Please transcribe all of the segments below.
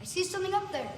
see something up there.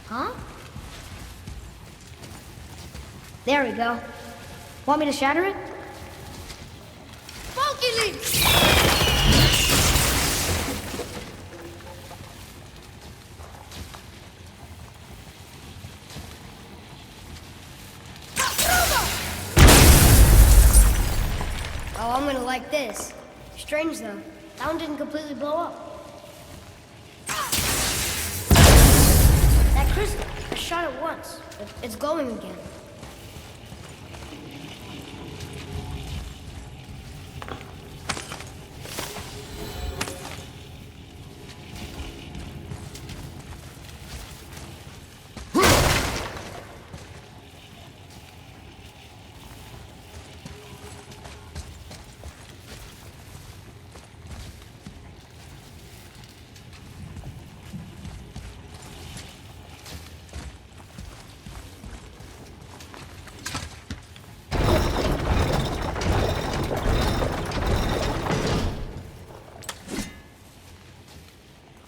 Huh? There we go. Want me to shatter it? Funky Leaf! Oh, I'm gonna like this. Strange though, that one didn't completely blow up. That crystal, I shot it once, but it's glowing again.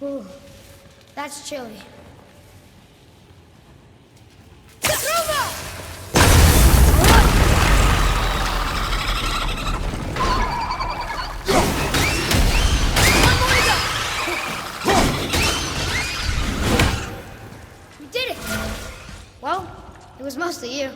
Ooh, that's chilly. We did it! Well, it was mostly you.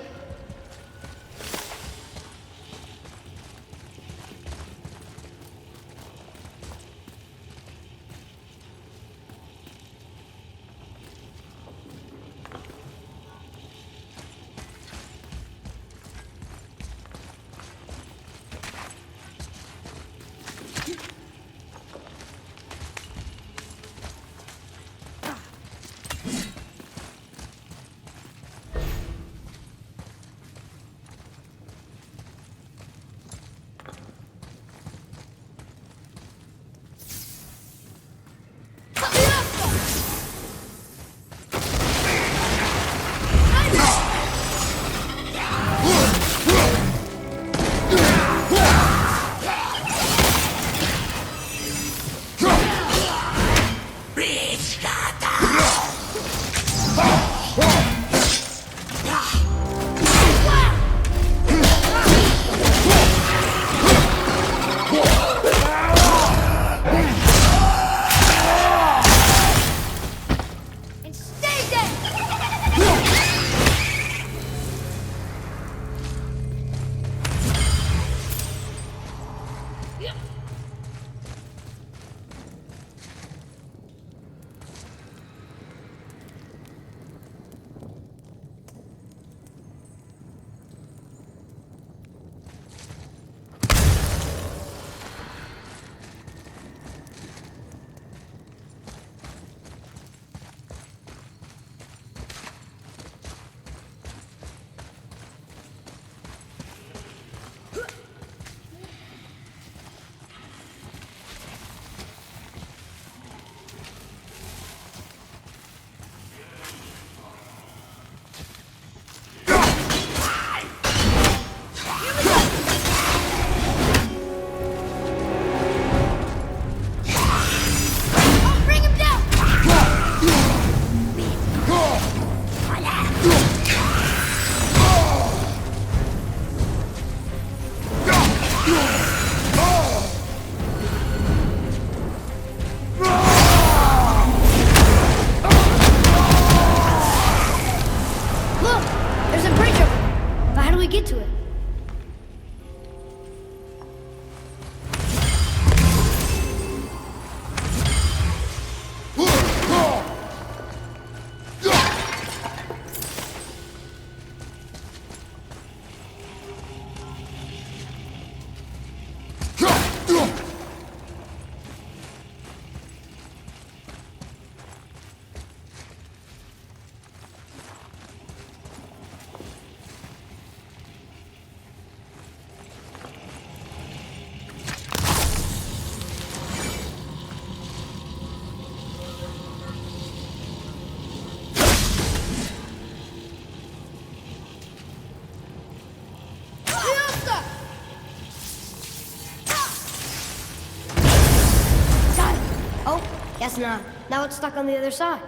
Guess not. Now it's stuck on the other side.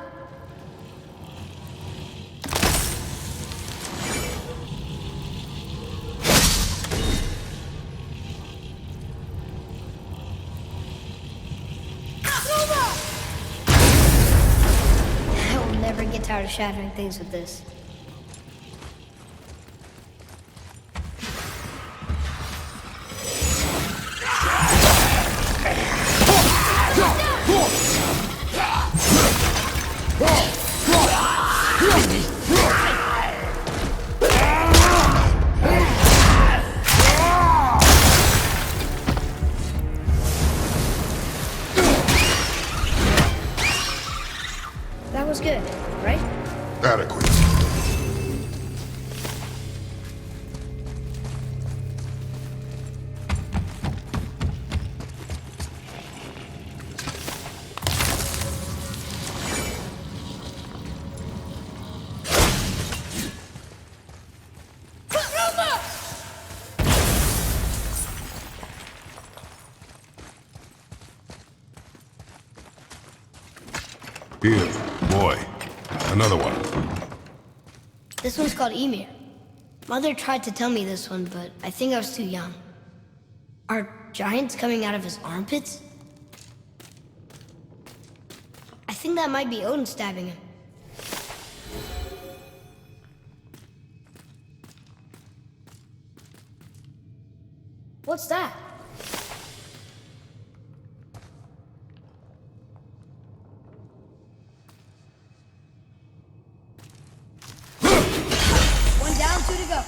I will never get tired of shattering things with this. That was good, right? Adequate. Here, boy. Another one. This one's called Emir. Mother tried to tell me this one, but I think I was too young. Are giants coming out of his armpits? I think that might be Odin stabbing him. What's that? One down, two to go.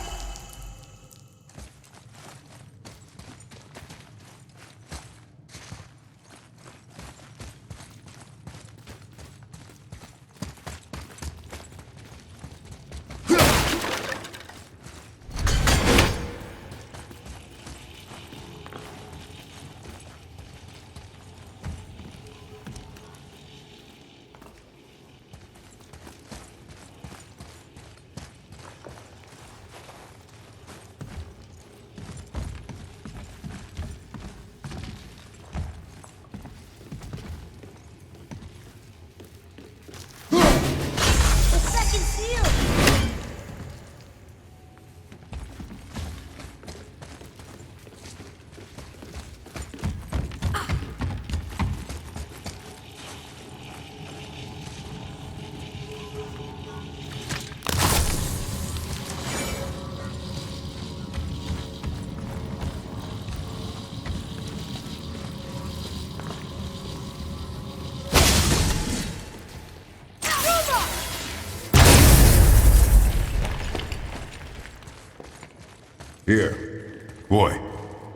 Here, boy.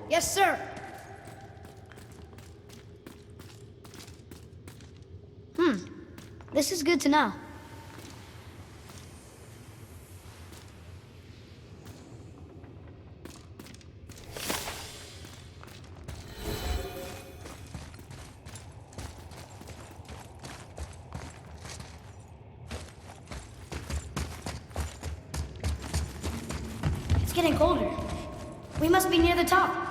Yes, sir. This is good to know. It's getting colder. We must be near the top.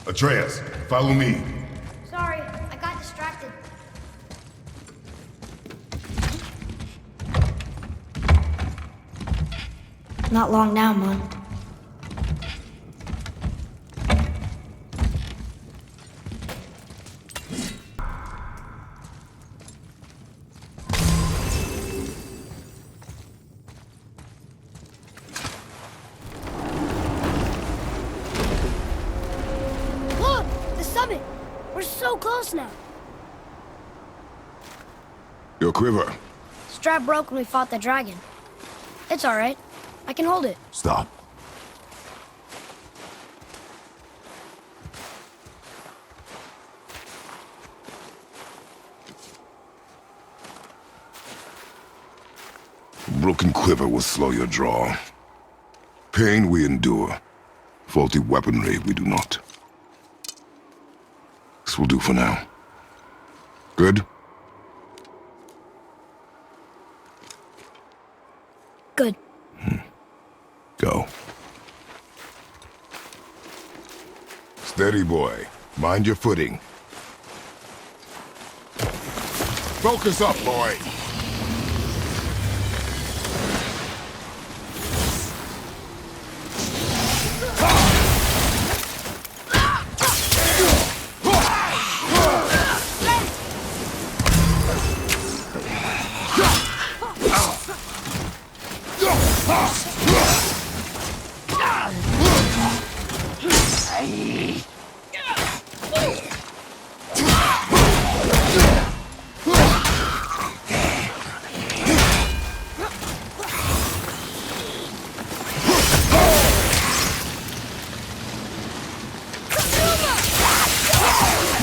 Atreus, follow me. Sorry, I got distracted. Not long now, Mom. Look! The summit! We're so close now. Your quiver. Strap broke when we fought the dragon. It's all right. I can hold it. Stop. Broken quiver will slow your draw. Pain we endure. Faulty weaponry we do not. This will do for now. Good? Good. Go. Steady, boy. Mind your footing. Focus up, boy.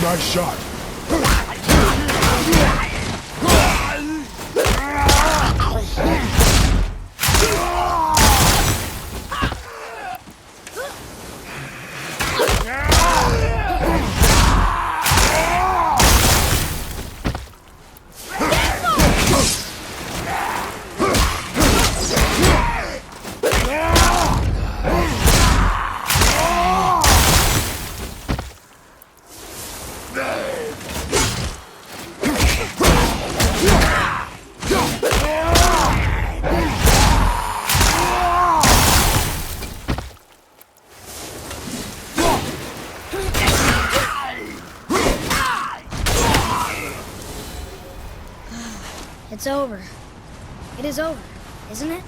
Nice shot. It's over. It is over, isn't it?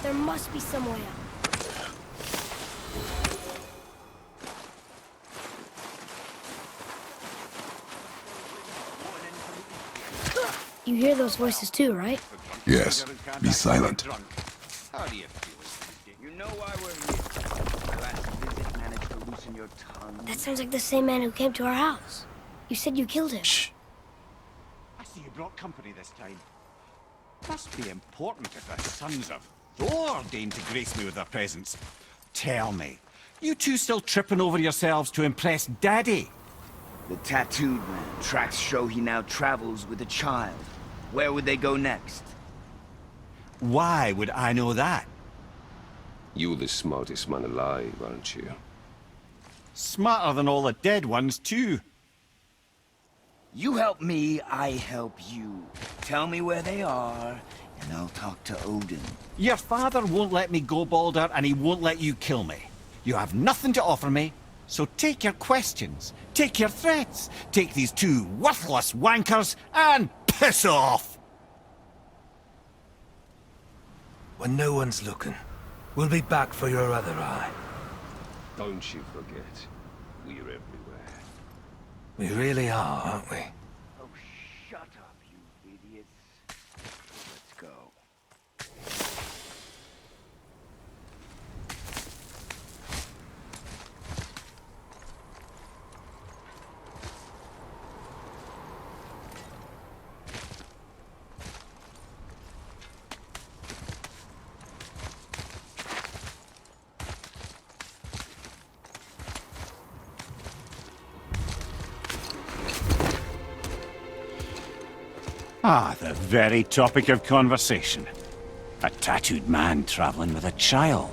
There must be some way out. You hear those voices too, right? Yes. Be silent. How do you feel? You know why we're here. Last visit managed to loosen your tongue. That sounds like the same man who came to our house. You said you killed him. Shh. I see you brought company this time. Must be important if the sons of Thor deign to grace me with their presence. Tell me, you two still tripping over yourselves to impress Daddy? The tattooed man. Tracks show he now travels with a child. Where would they go next? Why would I know that? You're the smartest man alive, aren't you? Smarter than all the dead ones, too. You help me, I help you. Tell me where they are, and I'll talk to Odin. Your father won't let me go, Balder, and he won't let you kill me. You have nothing to offer me, so take your questions, take your threats, take these two worthless wankers, and Piss off! When no one's looking, we'll be back for your other eye. Don't you forget, we're everywhere. We really are, aren't we? Oh, shut up, you idiots. Let's go. Ah, the very topic of conversation. A tattooed man traveling with a child.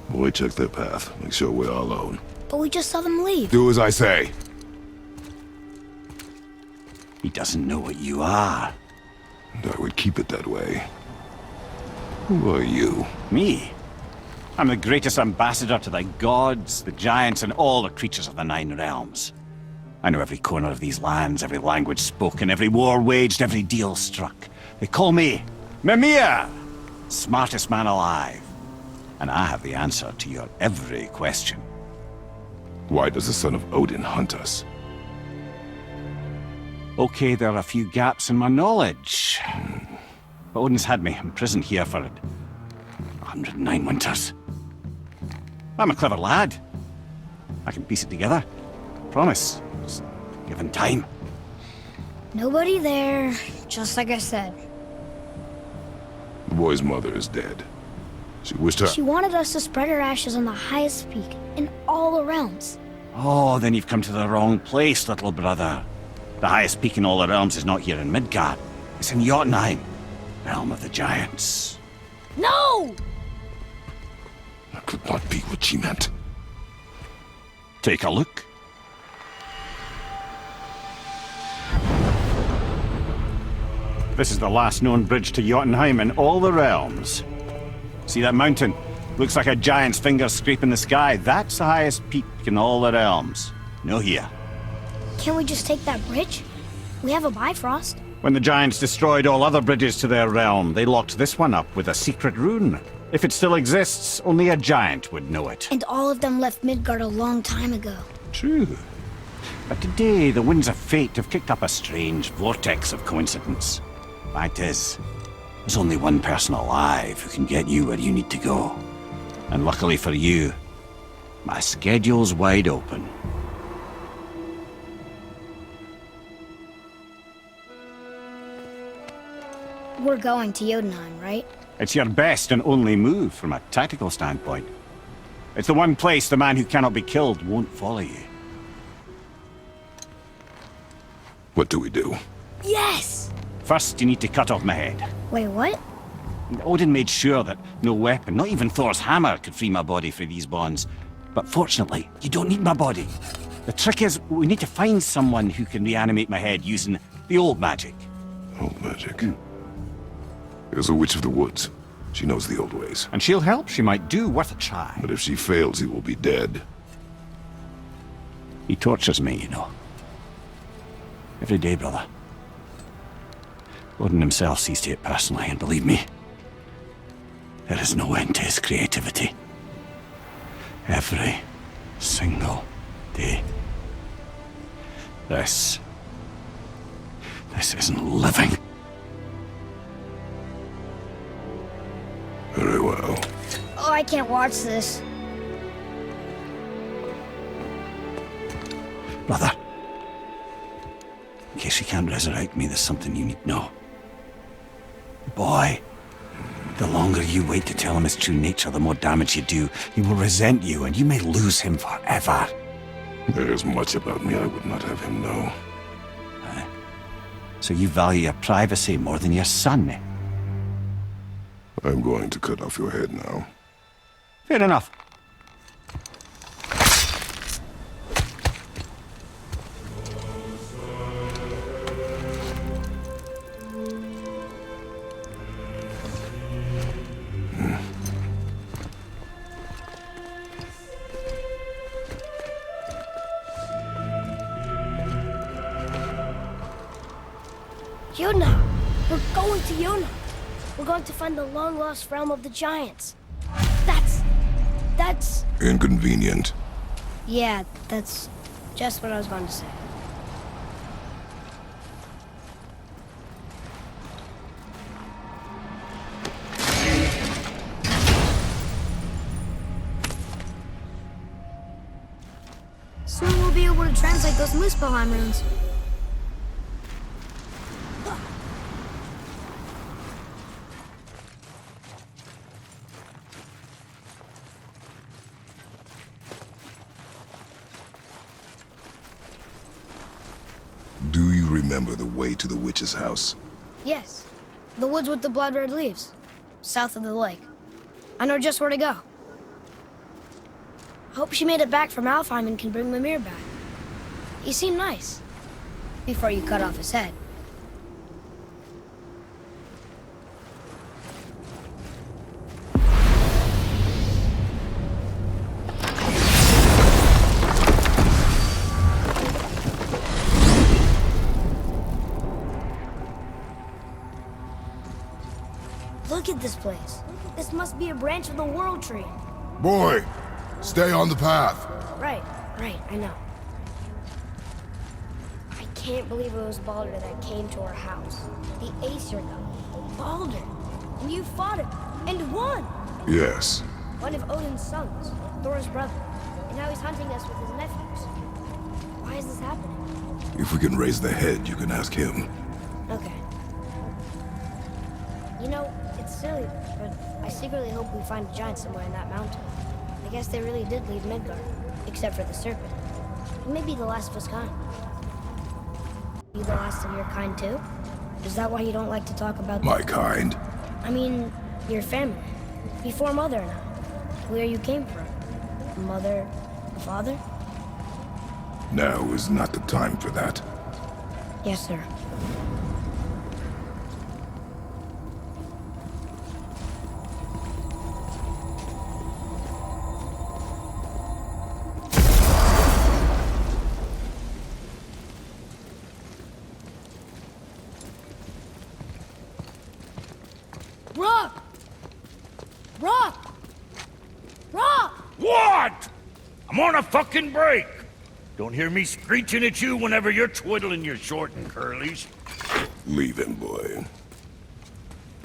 Boy, check their path. Make sure we're all alone. But we just saw them leave. Do as I say. He doesn't know what you are. And I would keep it that way. Who are you? Me? I'm the greatest ambassador to the gods, the giants, and all the creatures of the Nine Realms. I know every corner of these lands, every language spoken, every war waged, every deal struck. They call me Mimir, smartest man alive. And I have the answer to your every question. Why does the son of Odin hunt us? Okay, there are a few gaps in my knowledge. But Odin's had me imprisoned here for 109 winters. I'm a clever lad. I can piece it together. Promise. Just given time. Nobody there, just like I said. The boy's mother is dead. She wished her... She wanted us to spread her ashes on the highest peak in all the realms. Oh, then you've come to the wrong place, little brother. The highest peak in all the realms is not here in Midgard. It's in Jotunheim, realm of the giants. No! That could not be what she meant. Take a look. This is the last known bridge to Jotunheim in all the realms. See that mountain? Looks like a giant's finger scraping the sky. That's the highest peak in all the realms. No here. Can't we just take that bridge? We have a Bifrost. When the giants destroyed all other bridges to their realm, they locked this one up with a secret rune. If it still exists, only a giant would know it. And all of them left Midgard a long time ago. True. But today, the winds of fate have kicked up a strange vortex of coincidence. Fact is, there's only one person alive who can get you where you need to go. And luckily for you, my schedule's wide open. We're going to Jotunheim, right? It's your best and only move from a tactical standpoint. It's the one place the man who cannot be killed won't follow you. What do we do? Yes! First, you need to cut off my head. Wait, what? Odin made sure that no weapon, not even Thor's hammer, could free my body from these bonds. But fortunately, you don't need my body. The trick is, we need to find someone who can reanimate my head using the old magic. Old magic. There's a witch of the woods. She knows the old ways. And she'll help. She might do worth a try. But if she fails, he will be dead. He tortures me, you know. Every day, brother. Odin himself sees to it personally, and believe me, there is no end to his creativity. Every single day. This isn't living. Very well. Oh, I can't watch this. Brother, in case you can't resurrect me, there's something you need to know. Boy, the longer you wait to tell him his true nature, the more damage you do. He will resent you, and you may lose him forever. There is much about me I would not have him know. So you value your privacy more than your son, eh? I'm going to cut off your head now. Fair enough. Yuna! We're going to Yuna! We're going to find the long-lost realm of the Giants. That's... Inconvenient. Yeah, that's just what I was going to say. Soon we'll be able to translate those Muspelheim runes. Do you remember the way to the witch's house? Yes. The woods with the blood-red leaves. South of the lake. I know just where to go. Hope she made it back from Alfheim and can bring Mimir back. He seemed nice. Before you cut off his head. Look at this place. This must be a branch of the World Tree. Boy, stay on the path. Right, I know. I can't believe it was Baldur that came to our house. The Aesir god. Baldur. And you fought him. And won! Yes. One of Odin's sons. Thor's brother. And now he's hunting us with his nephews. Why is this happening? If we can raise the head, you can ask him. Okay. You know, it's silly, but I secretly hope we find a giant somewhere in that mountain. I guess they really did leave Midgard, except for the serpent. He may be the last of his kind. You the last of your kind too? Is that why you don't like to talk about My kind? I mean, your family. Before Mother and I. Where you came from. Mother, father? Now is not the time for that. Yes, sir. Rock! Rock! Rock! What? I'm on a fucking break. Don't hear me screeching at you whenever you're twiddling your short and curlies. Leave him, boy.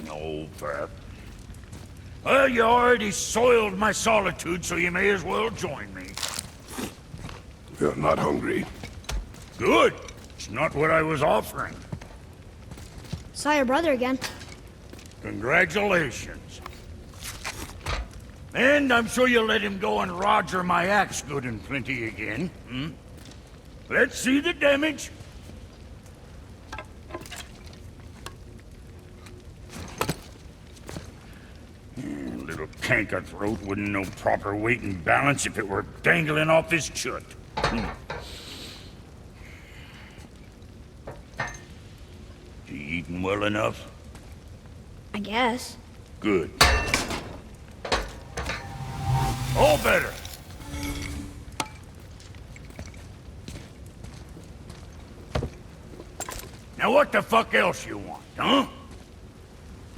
No, Pep. Well, you already soiled my solitude, so you may as well join me. You're not hungry. Good. It's not what I was offering. Saw your brother again. Congratulations. And I'm sure you'll let him go and Roger my axe good and plenty again, hmm? Let's see the damage. Little canker-throat wouldn't know proper weight and balance if it were dangling off his chut. You eating well enough? I guess. Good. All better. Now what the fuck else you want, huh?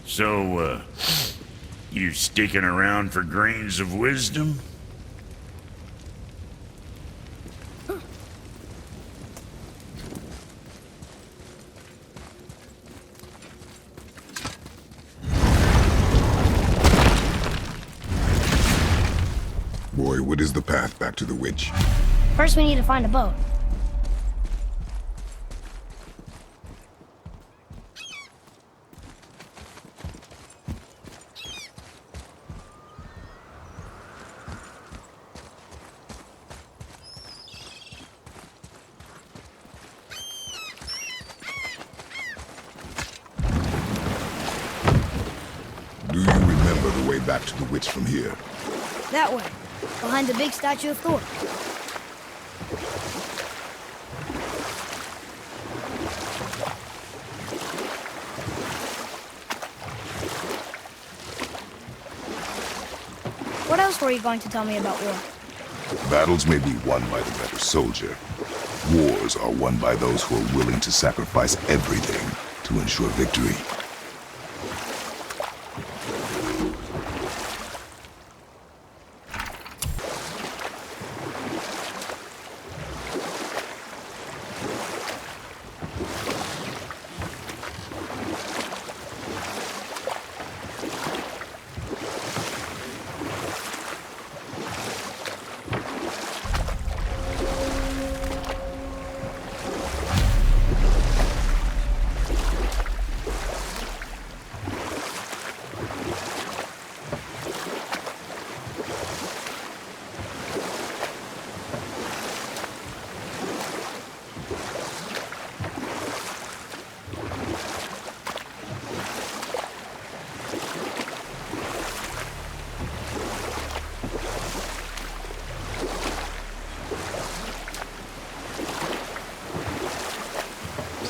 So, you sticking around for grains of wisdom? Boy, what is the path back to the witch? First we need to find a boat. Do you remember the way back to the witch from here? That way. Behind the big statue of Thor. What else were you going to tell me about war? Battles may be won by the better soldier. Wars are won by those who are willing to sacrifice everything to ensure victory.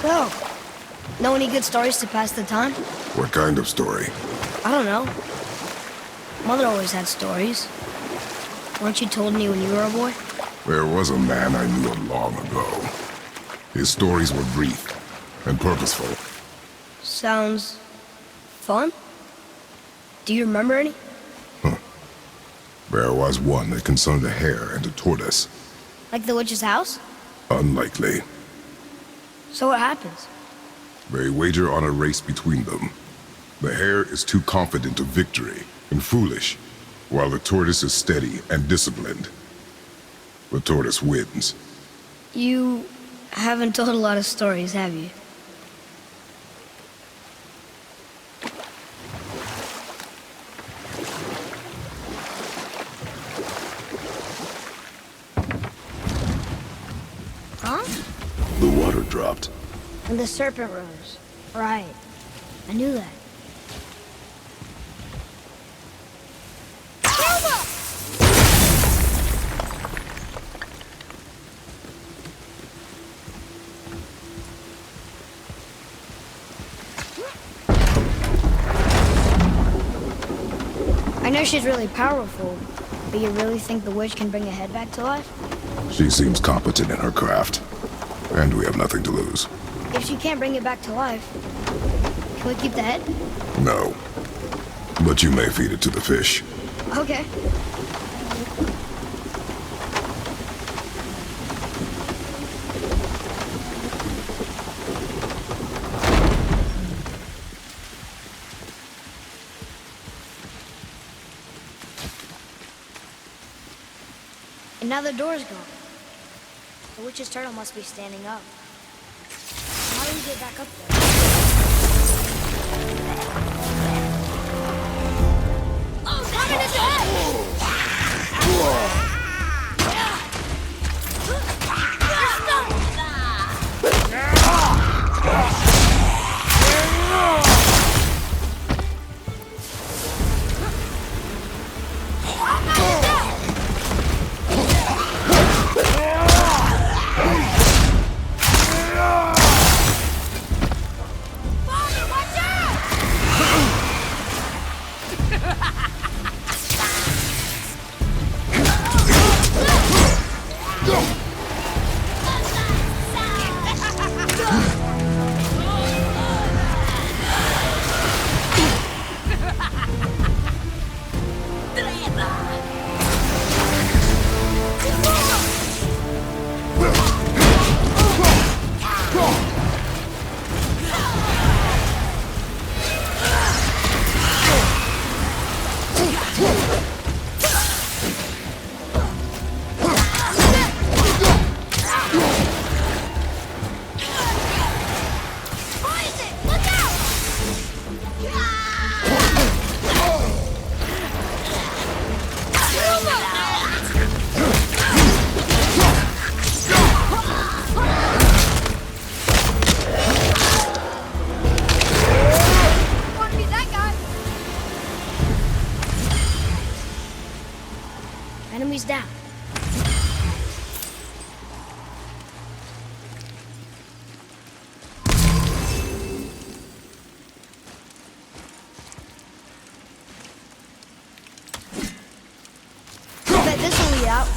So, know any good stories to pass the time? What kind of story? I don't know. Mother always had stories. Weren't you told any when you were a boy? There was a man I knew long ago. His stories were brief and purposeful. Sounds fun? Do you remember any? There was one that concerned a hare and a tortoise. Like the witch's house? Unlikely. So what happens? They wager on a race between them. The hare is too confident of victory and foolish, while the tortoise is steady and disciplined. The tortoise wins. You haven't told a lot of stories, have you? Huh? The water dropped. And the serpent rose. Right. I knew that. I know she's really powerful, but you really think the witch can bring a head back to life? She seems competent in her craft, and we have nothing to lose. If she can't bring it back to life, can we keep the head? No. But you may feed it to the fish. Okay. And now the door's gone. The witch's turtle must be standing up. How do we get back up there? Oh, coming in the head! Enemies down. I bet this will lead out.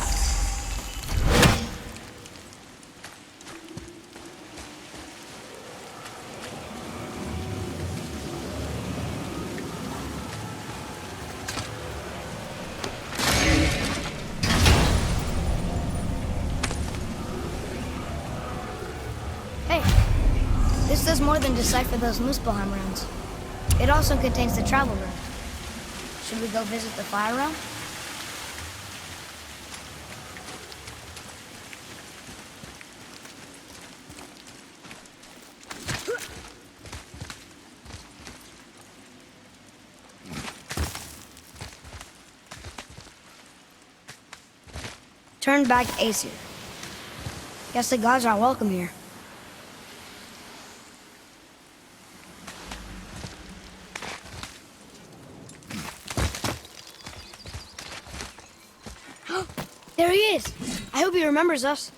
does more than decipher those Muspelheim runes. It also contains the travel rune. Should we go visit the fire realm? Turn back Aesir. Guess the gods aren't welcome here. There he is! I hope he remembers us.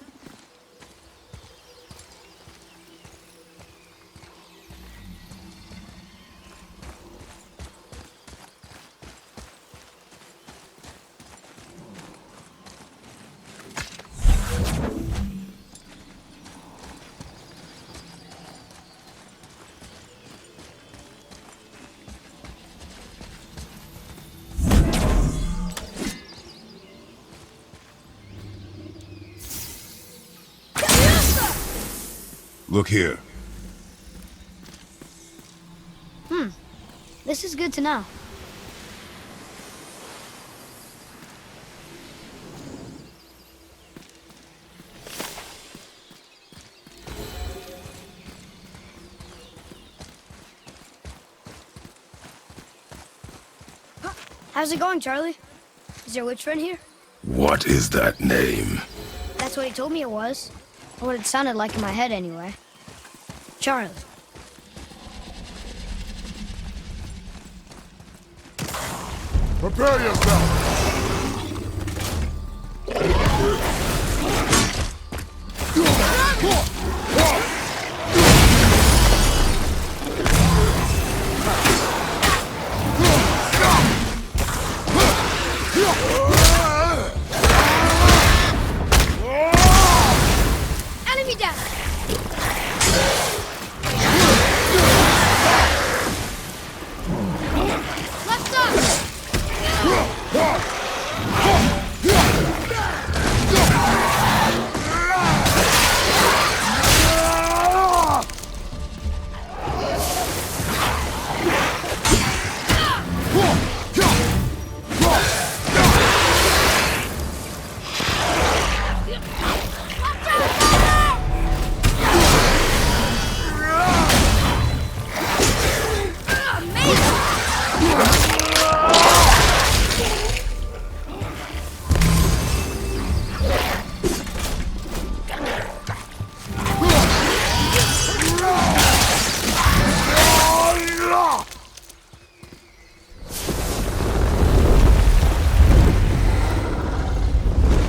Look here. This is good to know. How's it going, Charlie? Is your witch friend here? What is that name? That's what he told me it was. Or what it sounded like in my head, anyway. Charlie. Prepare yourself! Enemy down! Left up!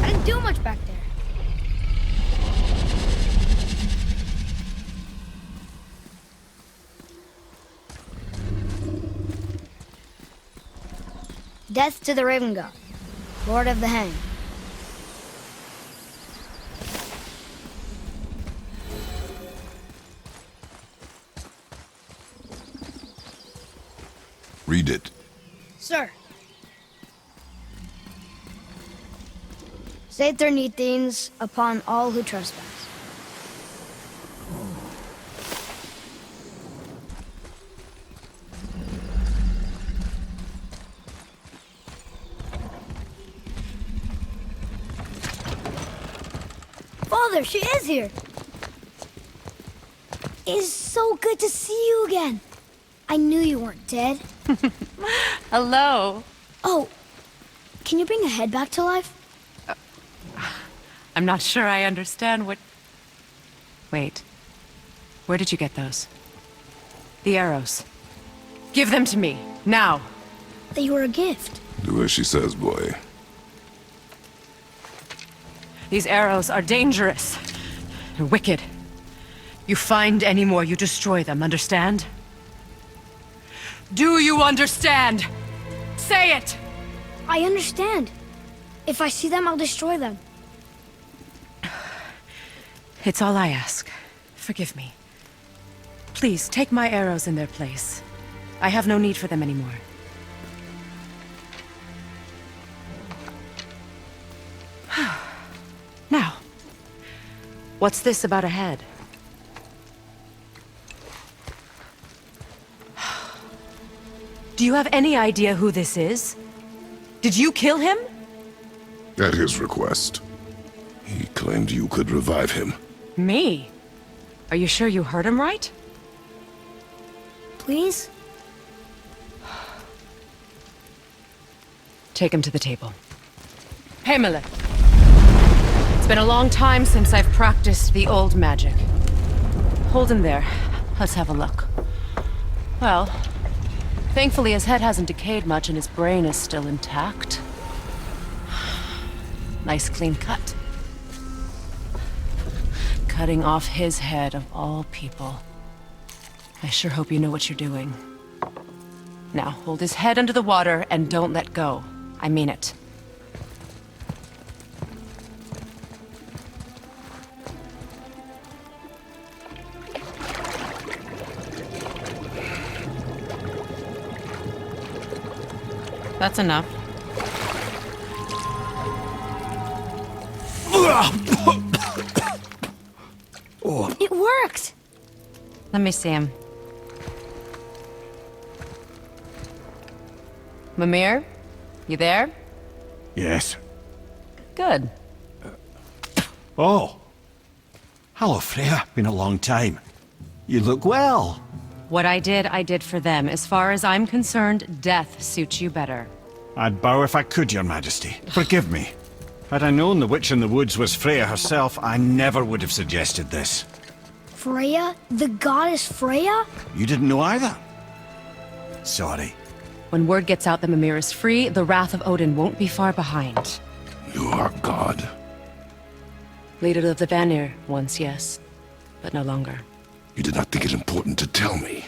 I didn't do much back there. Death to the Raven God, Lord of the Hang. Read it. Sir. Saith Neathines upon all who trespass. Father, she is here! It is so good to see you again. I knew you weren't dead. Hello. Oh, can you bring a head back to life? I'm not sure I understand what... Wait. Where did you get those? The arrows. Give them to me, now. They were a gift. Do as she says, boy. These arrows are dangerous. They're wicked. You find any more, you destroy them, understand? Do you understand? Say it! I understand. If I see them, I'll destroy them. It's all I ask. Forgive me. Please, take my arrows in their place. I have no need for them anymore. Now, what's this about a head? Do you have any idea who this is? Did you kill him? At his request. He claimed you could revive him. Me? Are you sure you heard him right? Please? Take him to the table. Himmler! It's been a long time since I've practiced the old magic. Hold him there. Let's have a look. Well, thankfully his head hasn't decayed much and his brain is still intact. Nice clean cut. Cutting off his head of all people. I sure hope you know what you're doing. Now, hold his head under the water and don't let go. I mean it. That's enough. It worked! Let me see him. Mimir? You there? Yes. Good. Oh. Hello, Freya. Been a long time. You look well. What I did for them. As far as I'm concerned, death suits you better. I'd bow if I could, Your Majesty. Forgive me. Had I known the witch in the woods was Freya herself, I never would have suggested this. Freya? The goddess Freya? You didn't know either? Sorry. When word gets out that Mimir is free, the wrath of Odin won't be far behind. You are God. Leader of the Vanir, once yes, but no longer. You did not think it important to tell me.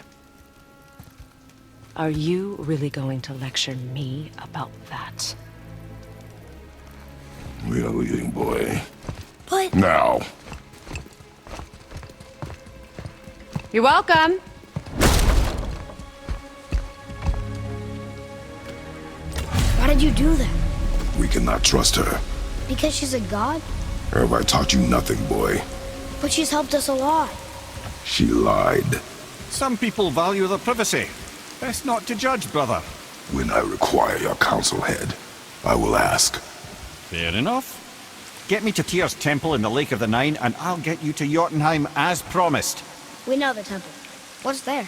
Are you really going to lecture me about that? We are leaving, boy. But... Now. You're welcome. Why did you do that? We cannot trust her. Because she's a god? Have I taught you nothing, boy? But she's helped us a lot. She lied. Some people value their privacy. Best not to judge, brother. When I require your council head, I will ask. Fair enough. Get me to Tyr's temple in the Lake of the Nine, and I'll get you to Jotunheim as promised. We know the temple. What's there?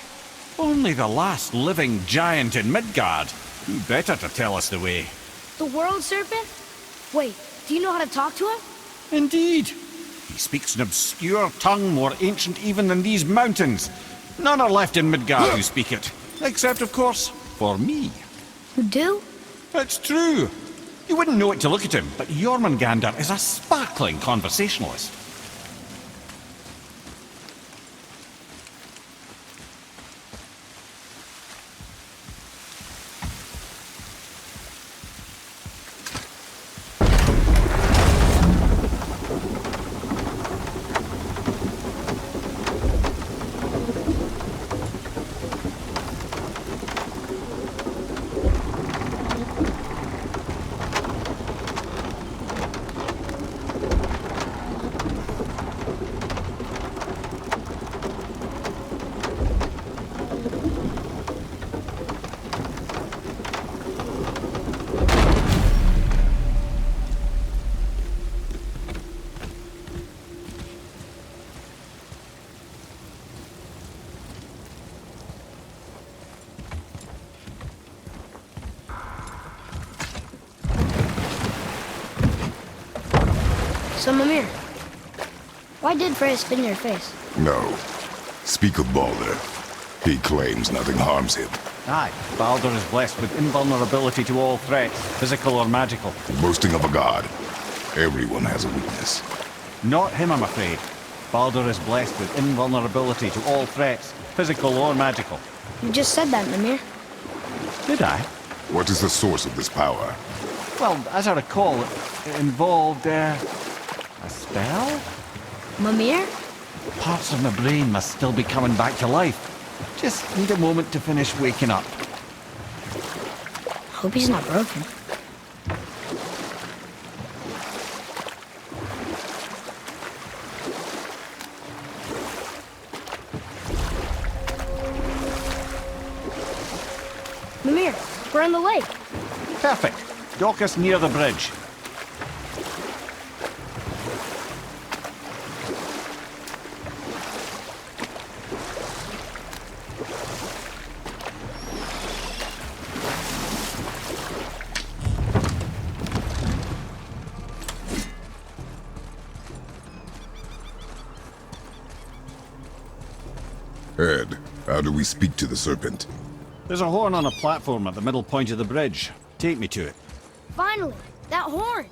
Only the last living giant in Midgard. Who better to tell us the way? The world serpent? Wait, do you know how to talk to him? Indeed. He speaks an obscure tongue more ancient even than these mountains. None are left in Midgard who speak it. Except, of course, for me. You do? It's true. You wouldn't know it to look at him, but Jormungandr is a sparkling conversationalist. So, Mimir, why did Freya spit in your face? No. Speak of Baldur. He claims nothing harms him. Aye, Baldur is blessed with invulnerability to all threats, physical or magical. Boasting of a god. Everyone has a weakness. Not him, I'm afraid. Baldur is blessed with invulnerability to all threats, physical or magical. You just said that, Mimir. Did I? What is the source of this power? Well, as I recall, it involved, a spell? Mimir? Parts of my brain must still be coming back to life. Just need a moment to finish waking up. Hope he's not broken. Mimir, we're in the lake. Perfect. Dock us near the bridge. Ed, how do we speak to the serpent? There's a horn on a platform at the middle point of the bridge. Take me to it. Finally, that horn.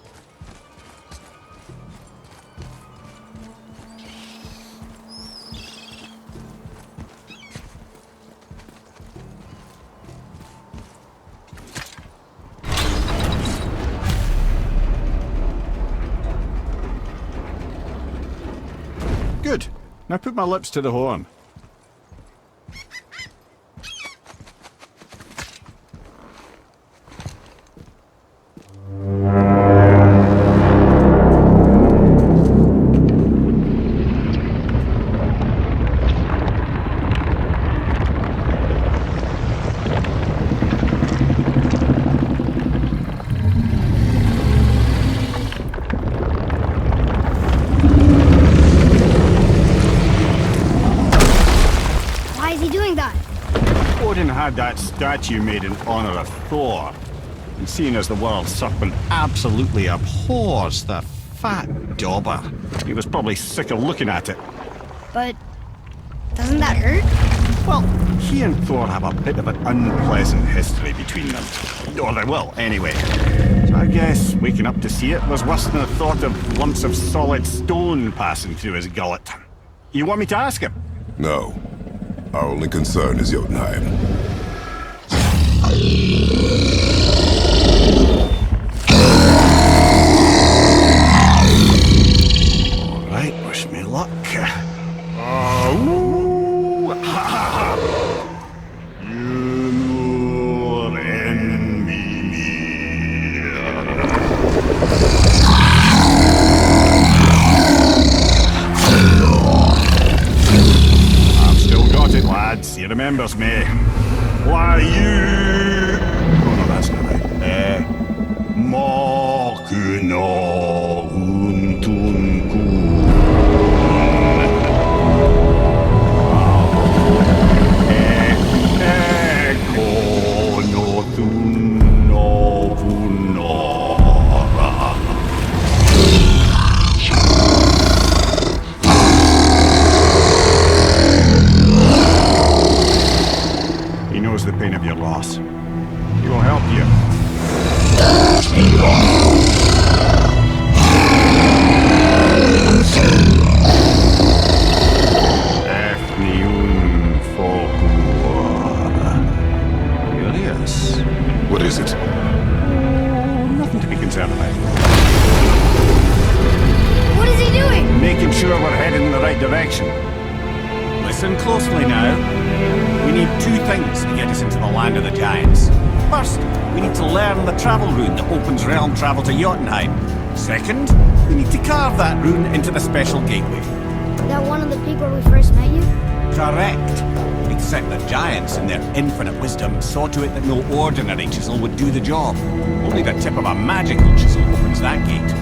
Good. Now put my lips to the horn. Why is he doing that? Odin had that statue made in honor of Thor. And seeing as the world serpent absolutely abhors the fat dauber, he was probably sick of looking at it. But doesn't that hurt? Well, he and Thor have a bit of an unpleasant history between them. Or they will, anyway. So I guess waking up to see it was worse than the thought of lumps of solid stone passing through his gullet. You want me to ask him? No. Our only concern is Jotunheim. All right, wish me luck. I've still got it, lads. He remembers me. Why you? Oh no, that's not right. Mokuno Untunku. He knows the pain of your loss. He will help you. Curious. What is it? Nothing to be concerned about. What is he doing? Making sure we're heading in the right direction. Listen closely now. We need two things to get us into the land of the giants. First, we need to learn the travel rune that opens realm travel to Jotunheim. Second, we need to carve that rune into the special gateway. That one on the peak where we first met you? Correct. Except the giants, in their infinite wisdom, saw to it that no ordinary chisel would do the job. Only the tip of a magical chisel opens that gate.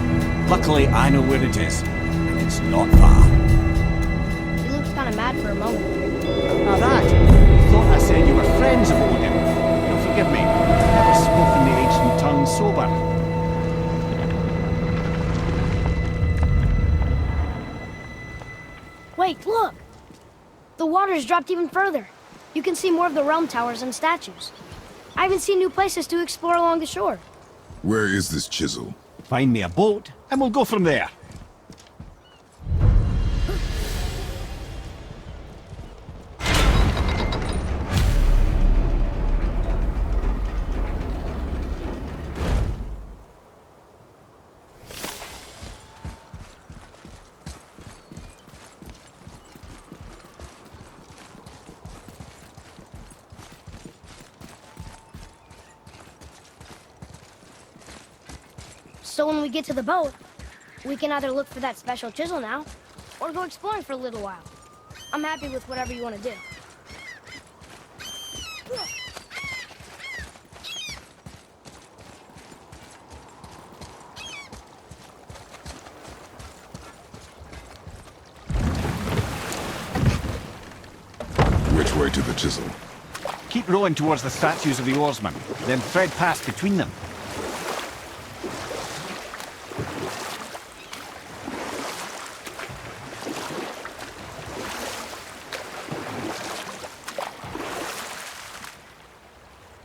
Luckily, I know where it is, and it's not far. He looks kind of mad for a moment. Now that, thought I said you were friends of Odin. You'll forgive me. I've never spoken the ancient tongue sober. Wait, look! The water's dropped even further. You can see more of the realm towers and statues. I even see new places to explore along the shore. Where is this chisel? Find me a boat, and we'll go from there. So when we get to the boat, we can either look for that special chisel now, or go exploring for a little while. I'm happy with whatever you want to do. the chisel. Keep rowing towards the statues of the oarsmen, then thread past between them.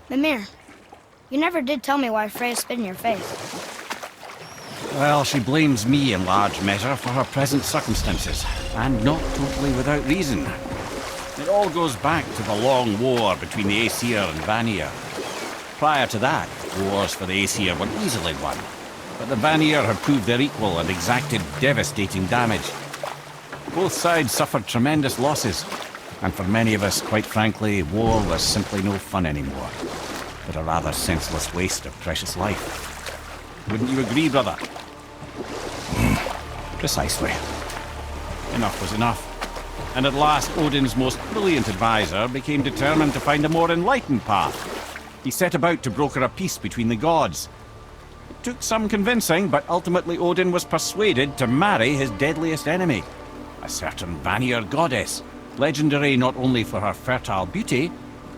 Mimir, you never did tell me why Freya spit in your face. Well, she blames me in large measure for her present circumstances, and not totally without reason. It all goes back to the long war between the Aesir and Vanir. Prior to that, wars for the Aesir were easily won, but the Vanir had proved their equal and exacted devastating damage. Both sides suffered tremendous losses, and for many of us, quite frankly, war was simply no fun anymore, but a rather senseless waste of precious life. Wouldn't you agree, brother? Precisely. Enough was enough. And at last, Odin's most brilliant advisor became determined to find a more enlightened path. He set about to broker a peace between the gods. It took some convincing, but ultimately Odin was persuaded to marry his deadliest enemy, a certain Vanir goddess, legendary not only for her fertile beauty,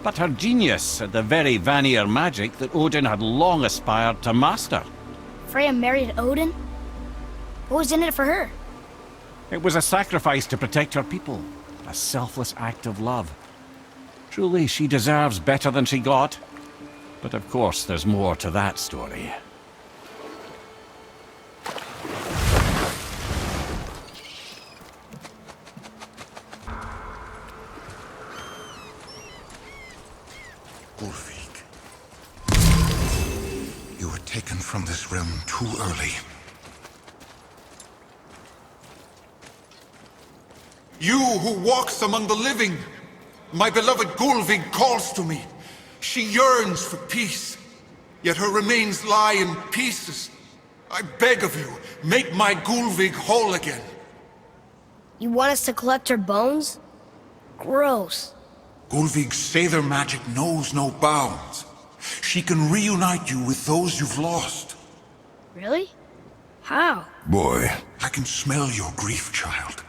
but her genius at the very Vanir magic that Odin had long aspired to master. Freya married Odin? What was in it for her? It was a sacrifice to protect her people, a selfless act of love. Truly, she deserves better than she got. But of course, there's more to that story. Ulfik, you were taken from this realm too early. You who walks among the living, my beloved Gulvig calls to me. She yearns for peace, yet her remains lie in pieces. I beg of you, make my Gulvig whole again. You want us to collect her bones? Gross. Gulvig's Seidr magic knows no bounds. She can reunite you with those you've lost. Really? How? Boy. I can smell your grief, child.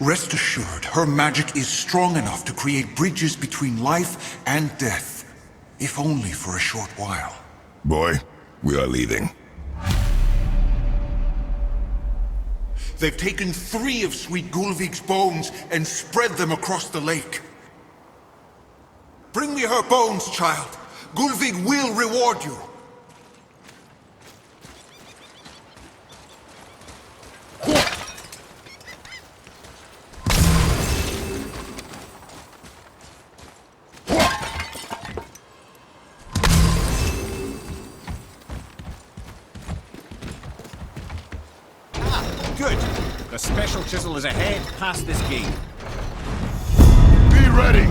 Rest assured, her magic is strong enough to create bridges between life and death, if only for a short while. Boy, we are leaving. They've taken 3 of Sweet Gulvig's bones and spread them across the lake. Bring me her bones, child. Gulvig will reward you. Good. The special chisel is ahead, past this gate. Be ready!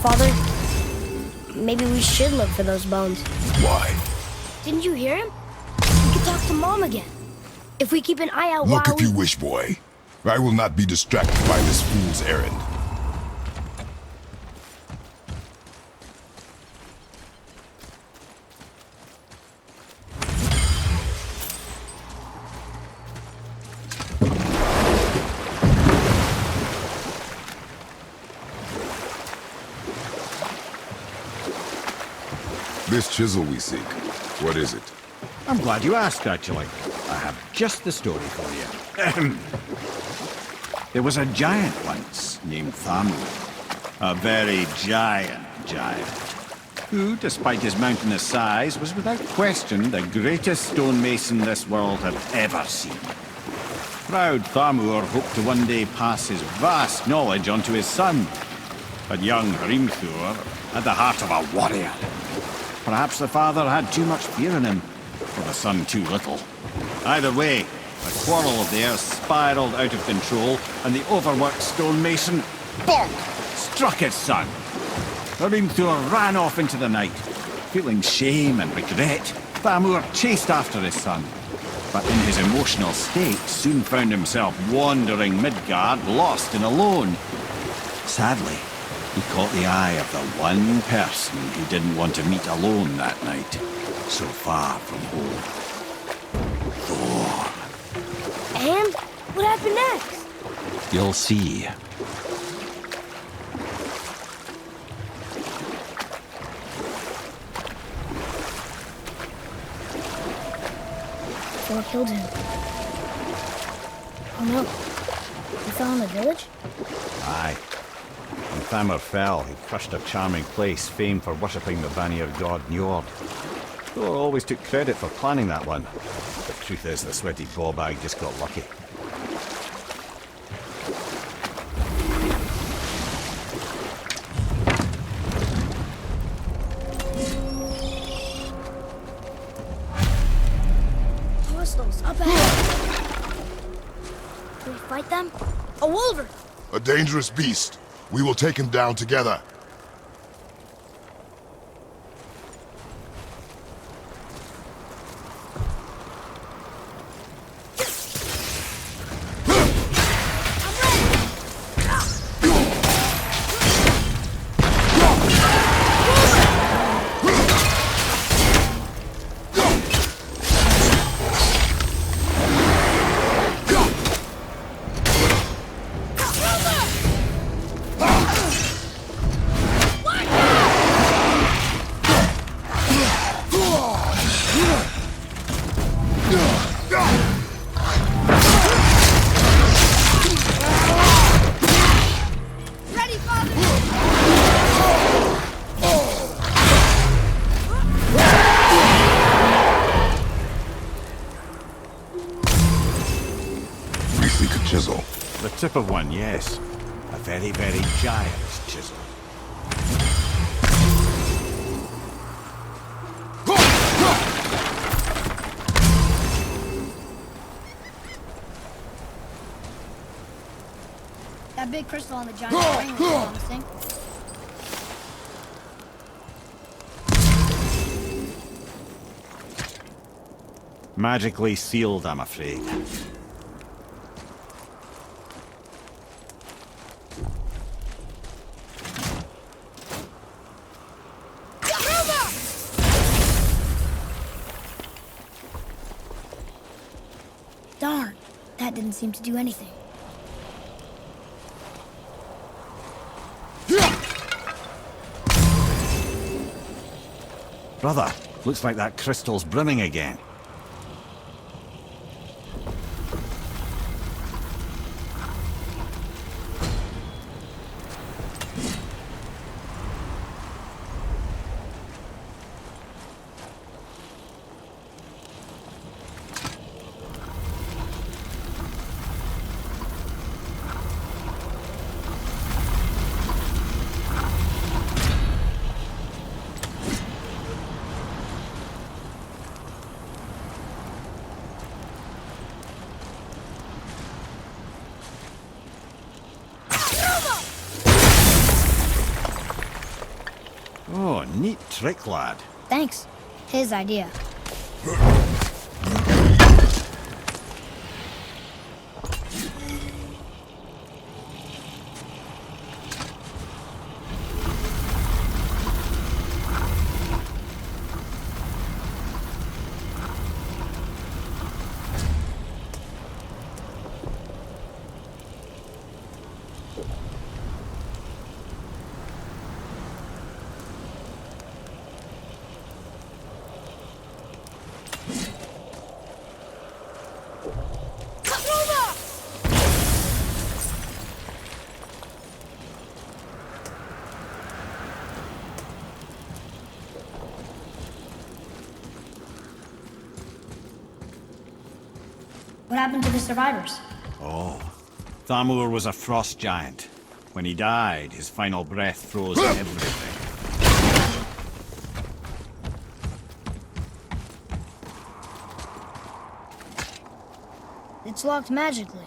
Father, maybe we should look for those bones. Why? Didn't you hear him? We could talk to Mom again. If we keep an eye out Look while if you wish, boy. I will not be distracted by this fool's errand. This chisel we seek, what is it? I'm glad you asked, actually. I have just the story for you. There was a giant once named Thamur. A very giant, who, despite his mountainous size, was without question the greatest stonemason this world had ever seen. Proud Thamur hoped to one day pass his vast knowledge on to his son. But young Hrimthur had the heart of a warrior. Perhaps the father had too much fear in him, or the son too little. Either way, the quarrel of theirs spiraled out of control, and the overworked stonemason, bonk, struck his son. Hrimthur ran off into the night. Feeling shame and regret, Thamur chased after his son. But in his emotional state, soon found himself wandering Midgard, lost and alone. Sadly, he caught the eye of the one person he didn't want to meet alone that night, so far from home. Thor. And what happened next? You'll see. Thor killed him. Oh no. He fell in the village? Aye. When Thamur fell, he crushed a charming place famed for worshipping the Vanir god Njord. Thor always took credit for planning that one. The truth is, the sweaty ballbag just got lucky. Crystals up ahead. Can we fight them? A wolver! A dangerous beast. We will take him down together. Chisel. The tip of one, yes. A very, very giant chisel. That big crystal on the giant ring was promising. Magically sealed, I'm afraid. Darn, that didn't seem to do anything. Brother, looks like that crystal's brimming again. Oh, neat trick, lad. Thanks. His idea. What happened to the survivors? Oh, Thamur was a frost giant. When he died, his final breath froze everything. It's locked magically.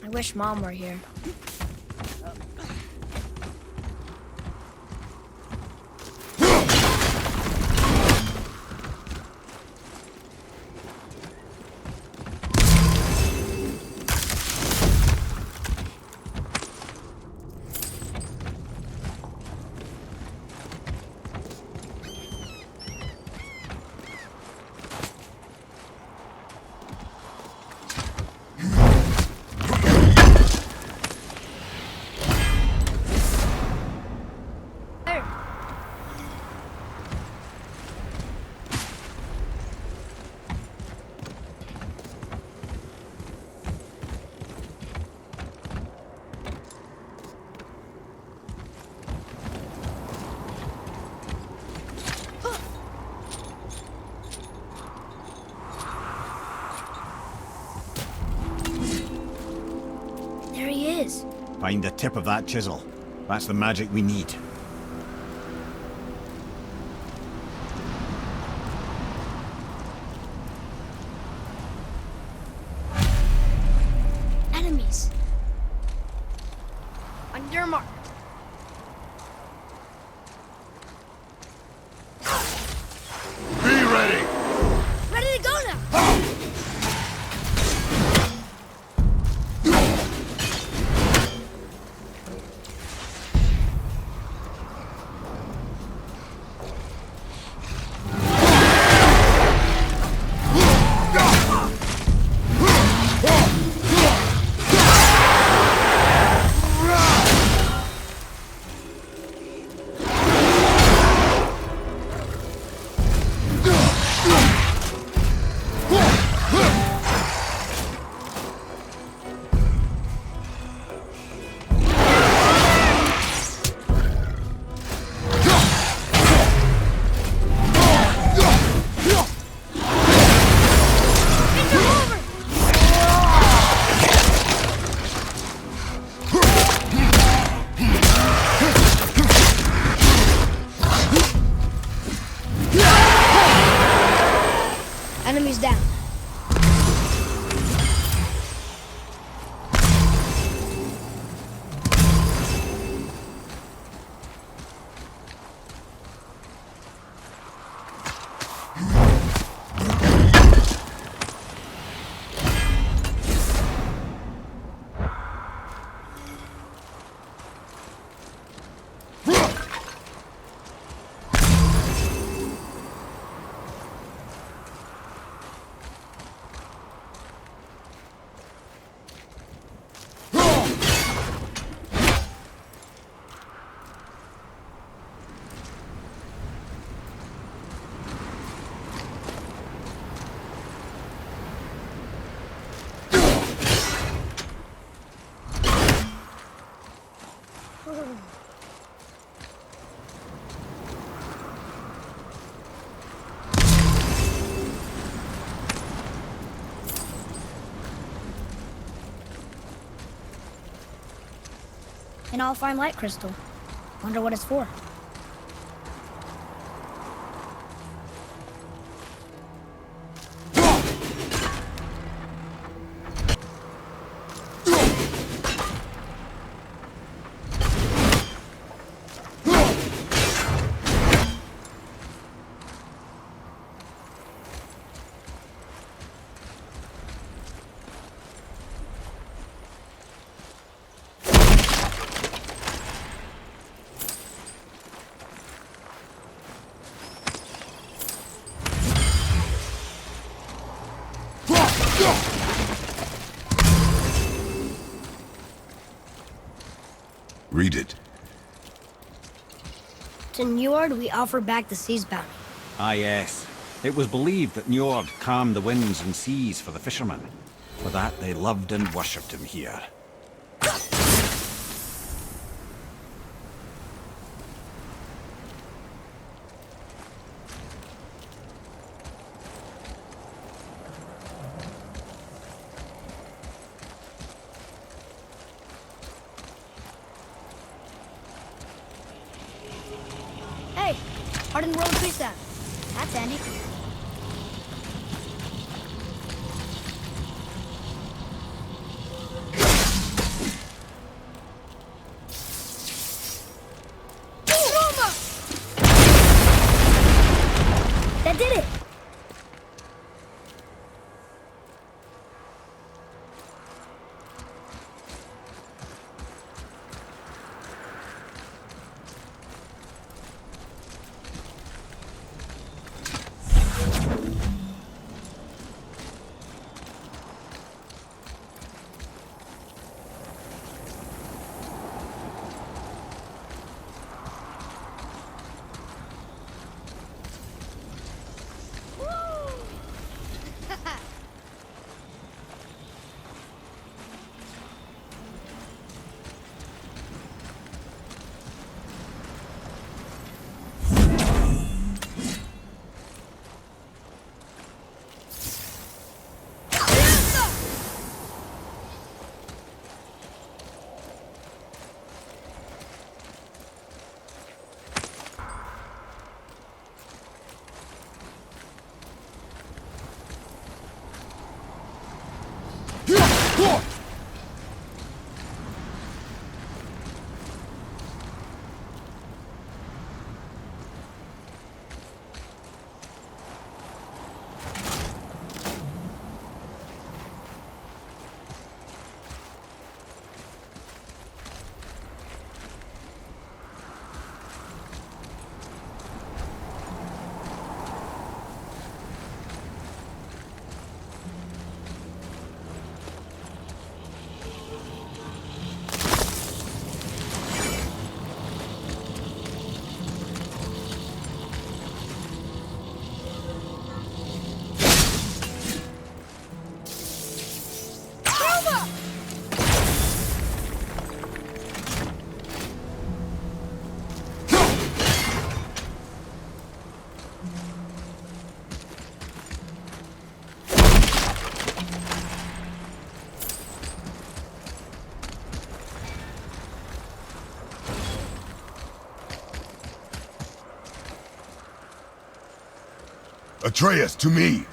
I wish Mom were here. There he is. Find the tip of that chisel. That's the magic we need. Enemies. On your mark. Be ready! Ready to go now! An all-fine light crystal. Wonder what it's for. Read it. To Njord, we offer back the sea's bounty. Ah, yes. It was believed that Njord calmed the winds and seas for the fishermen. For that, they loved and worshipped him here. Hey, hardened road trees out. That's handy. That did it! Atreus, to me!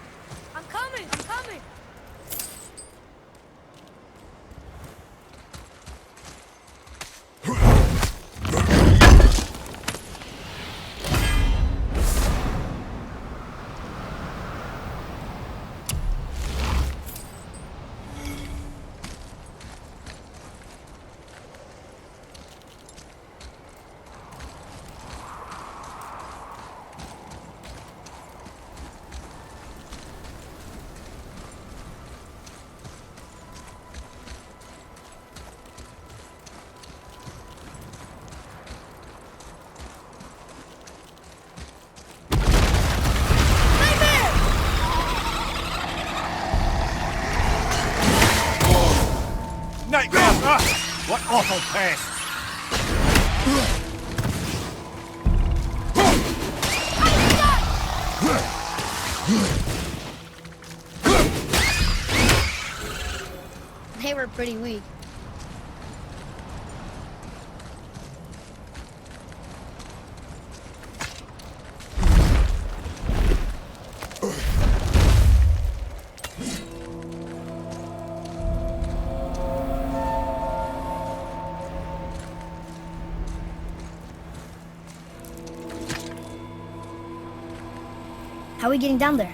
I'm coming! I'm coming! Nightmare! Ah, what awful pest! They were pretty weak. How are we getting down there?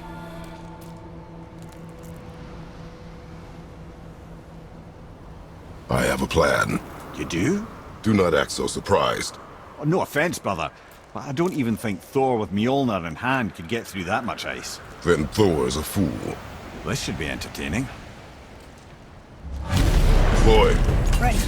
I have a plan. You do? Do not act so surprised. Oh, no offense, brother, but I don't even think Thor with Mjolnir in hand could get through that much ice. Then Thor's a fool. This should be entertaining. Boy, Ready.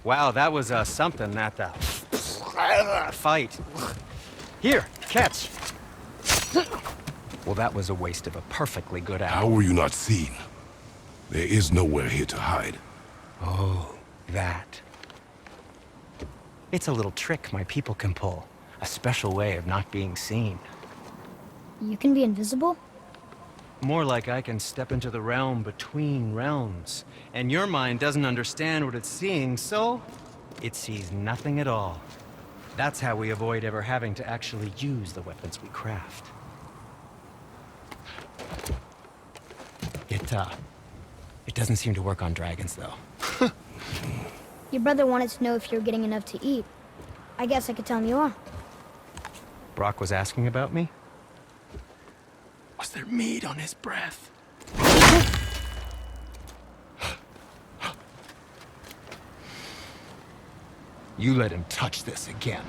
Wow, that was something, that fight. Here, catch. Well, that was a waste of a perfectly good hour. how were you not seen? There is nowhere here to hide. Oh, that. It's a little trick my people can pull. A special way of not being seen. You can be invisible? More like I can step into the realm between realms. And your mind doesn't understand what it's seeing, so it sees nothing at all. That's how we avoid ever having to actually use the weapons we craft. It doesn't seem to work on dragons, though. Your brother wanted to know if you're getting enough to eat. I guess I could tell him you are. Brock was asking about me? Was there meat on his breath? You let him touch this again.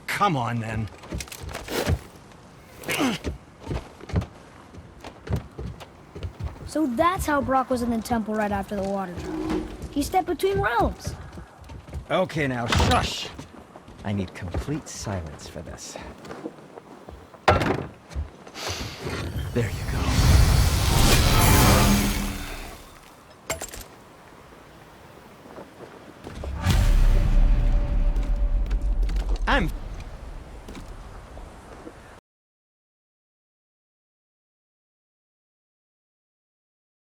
Come on, then. So that's how Brock was in the temple right after the water dropped. He stepped between realms. Okay, now, shush! I need complete silence for this. There you go. I'm